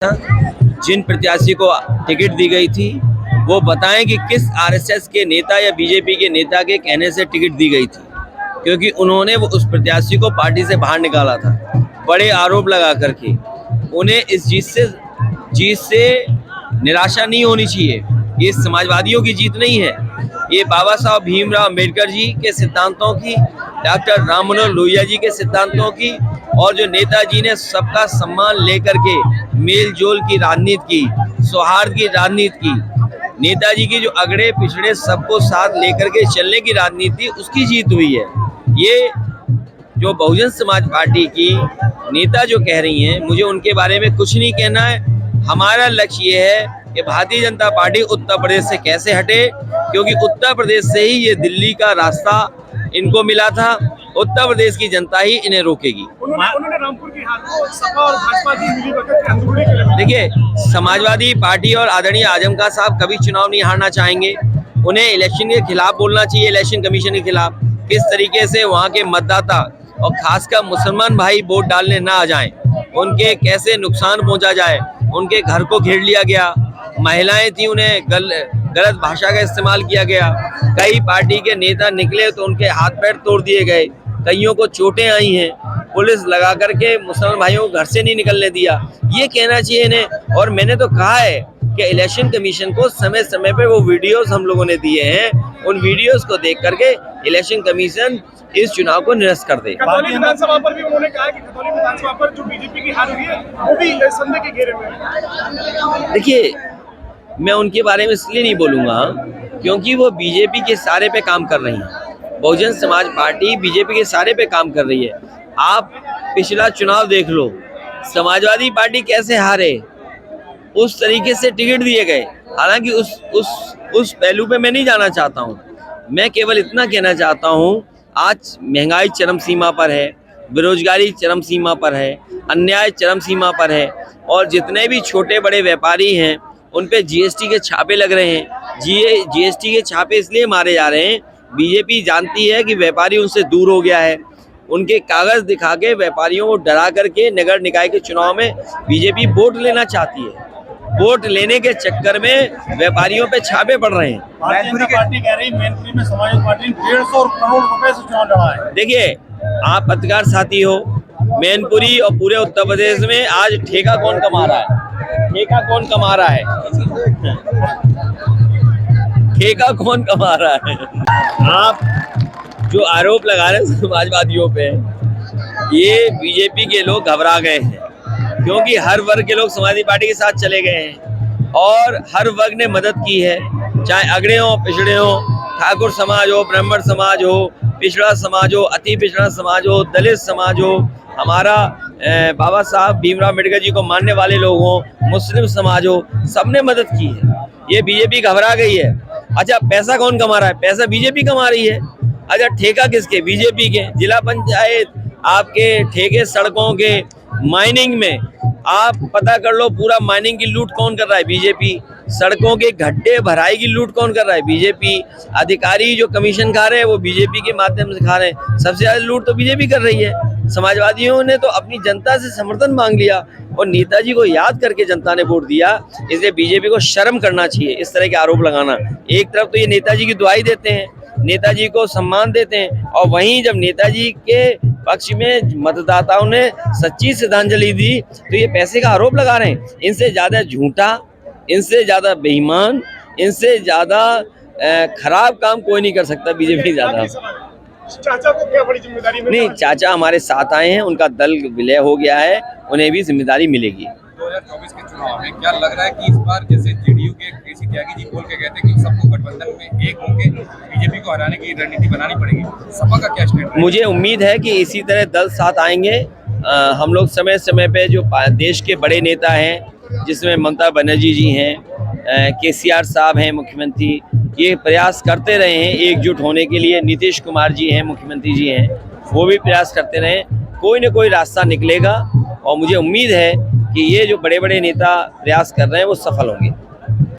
जिन प्रत्याशी को टिकट दी गई थी वो बताएं कि किस आरएसएस के नेता या बीजेपी के नेता के कहने से टिकट दी गई थी, क्योंकि उन्होंने वो उस प्रत्याशी को पार्टी से बाहर निकाला था बड़े आरोप लगा करके। उन्हें इस जीत से निराशा नहीं होनी चाहिए। ये समाजवादियों की जीत नहीं है, ये बाबा साहब भीमराव अम्बेडकर जी के सिद्धांतों की, डॉक्टर राम मनोहर लोहिया जी के सिद्धांतों की, और जो नेताजी ने सबका सम्मान लेकर के मेल जोल की राजनीति की, सौहार्द की राजनीति की, नेताजी की जो अगड़े पिछड़े सबको साथ लेकर के चलने की राजनीति, उसकी जीत हुई है। ये जो बहुजन समाज पार्टी की नेता जो कह रही हैं, मुझे उनके बारे में कुछ नहीं कहना है। हमारा लक्ष्य ये है कि भारतीय जनता पार्टी उत्तर प्रदेश से कैसे हटे, क्योंकि उत्तर प्रदेश से ही ये दिल्ली का रास्ता इनको मिला था। उत्तर प्रदेश की जनता ही इन्हें रोकेगी। उन्होंने रामपुर की हार को सपा और भाजपा की मिलीभगत के अंदरूनी के लिए। देखिए, समाजवादी पार्टी और आदरणीय आजम खान साहब कभी चुनाव नहीं हारना चाहेंगे। उन्हें इलेक्शन के खिलाफ बोलना चाहिए, इलेक्शन कमीशन के खिलाफ। किस तरीके से वहाँ के मतदाता और खासकर मुसलमान भाई वोट डालने ना आ जाएं, उनके कैसे नुकसान पहुँचा जाए। उनके घर को घेर लिया गया, महिलाएं थी, उन्हें गलत भाषा का इस्तेमाल किया गया। कई पार्टी के नेता निकले तो उनके हाथ पैर तोड़ दिए गए, कईयों को चोटें आई हैं। पुलिस लगा करके मुसलमान भाइयों को घर से नहीं निकलने दिया। ये कहना चाहिए इन्हें। और मैंने तो कहा है कि इलेक्शन कमीशन को समय समय पे वो वीडियोस हम लोगों ने दिए हैं, उन वीडियोस को देख करके इलेक्शन कमीशन इस चुनाव को निरस्त कर दे। खतौली विधानसभा पर भी उन्होंने कहा कि खतौली विधानसभा पर जो बीजेपी की हार हुई है वो भी संदेह के घेरे में है। देखिए, मैं उनके बारे में इसलिए नहीं बोलूँगा क्योंकि वो बीजेपी के सारे पे काम कर रही हैं। बहुजन समाज पार्टी बीजेपी के सारे पे काम कर रही है। आप पिछला चुनाव देख लो, समाजवादी पार्टी कैसे हारे, उस तरीके से टिकट दिए गए। हालांकि उस पहलू पे मैं नहीं जाना चाहता हूँ। मैं केवल इतना कहना चाहता हूँ, आज महंगाई चरम सीमा पर है, बेरोजगारी चरम सीमा पर है, अन्याय चरम सीमा पर है, और जितने भी छोटे बड़े व्यापारी हैं उन पे जीएसटी के छापे लग रहे हैं। जीएसटी के छापे इसलिए मारे जा रहे हैं, बीजेपी जानती है कि व्यापारी उनसे दूर हो गया है। उनके कागज दिखा के व्यापारियों को डरा करके नगर निकाय के चुनाव में बीजेपी वोट लेना चाहती है। वोट लेने के चक्कर में व्यापारियों पे छापे पड़ रहे हैं। भारतीय पार्टी कह रही मैनपुरी में समाजवादी पार्टी ने 150 करोड़ रुपए से चुनाव लड़ा है। देखिए, आप पत्रकार साथी हो, मैनपुरी और पूरे उत्तर प्रदेश में आज ठेका कौन कमा रहा है? ठेका कौन कमा रहा है? ठेका कौन कमा रहा है? आप जो आरोप लगा रहे हैं समाजवादियों पे, ये बीजेपी के लोग घबरा गए हैं, क्योंकि हर वर्ग के लोग समाजवादी पार्टी के साथ चले गए हैं और हर वर्ग ने मदद की है, चाहे अगड़े हो, पिछड़े हो, ठाकुर समाज हो, ब्राह्मण समाज हो, पिछड़ा समाज हो, अति पिछड़ा समाज हो, दलित समाज हो, हमारा बाबा साहब भीमराव अम्बेडकर जी को मानने वाले लोग हो, मुस्लिम समाज हो, सबने मदद की है। ये बीजेपी घबरा गई है। अच्छा, पैसा कौन कमा रहा है? पैसा बीजेपी कमा रही है। अच्छा, ठेका किसके? बीजेपी के। जिला पंचायत आपके ठेके सड़कों के, माइनिंग में आप पता कर लो, पूरा माइनिंग की लूट कौन कर रहा है? बीजेपी। सड़कों के गड्ढे भराई की लूट कौन कर रहा है? बीजेपी। अधिकारी जो कमीशन खा रहे हैं वो बीजेपी के माध्यम से खा रहे हैं। सबसे ज्यादा लूट तो बीजेपी कर रही है। समाजवादियों ने तो अपनी जनता से समर्थन मांग लिया और नेताजी को याद करके जनता ने वोट दिया। इसलिए बीजेपी को शर्म करना चाहिए इस तरह के आरोप लगाना। एक तरफ तो ये नेताजी की दुआई देते हैं, नेताजी को सम्मान देते हैं, और वहीं जब नेताजी के पक्ष में मतदाताओं ने सच्ची श्रद्धांजलि दी तो ये पैसे का आरोप लगा रहे हैं। इनसे ज्यादा झूठा, इनसे ज्यादा बेईमान, इनसे ज्यादा खराब काम कोई नहीं कर सकता बीजेपी ज्यादा। चाचा को क्या बड़ी जिम्मेदारी मिली? नहीं, चाचा हमारे साथ आए हैं, उनका दल विलय हो गया है, उन्हें भी जिम्मेदारी मिलेगी। 2024 के चुनाव में क्या लग रहा है कि इस बार जैसे जेडीयू के केसी त्यागी जी बोल के कहते हैं कि सबको गठबंधन में एक होकर बीजेपी को हराने की रणनीति बनानी पड़ेगी, सपा का क्या स्टैंड है? मुझे उम्मीद है कि इसी तरह दल साथ आएंगे। हम लोग समय समय पे जो देश के बड़े नेता हैं, जिसमें ममता बनर्जी जी हैं, केसीआर साहब हैं मुख्यमंत्री, ये प्रयास करते रहे हैं एकजुट होने के लिए। नीतीश कुमार जी हैं, मुख्यमंत्री जी हैं, वो भी प्रयास करते रहे। कोई न कोई रास्ता निकलेगा और मुझे उम्मीद है कि ये जो बड़े बड़े नेता प्रयास कर रहे हैं वो सफल होंगे।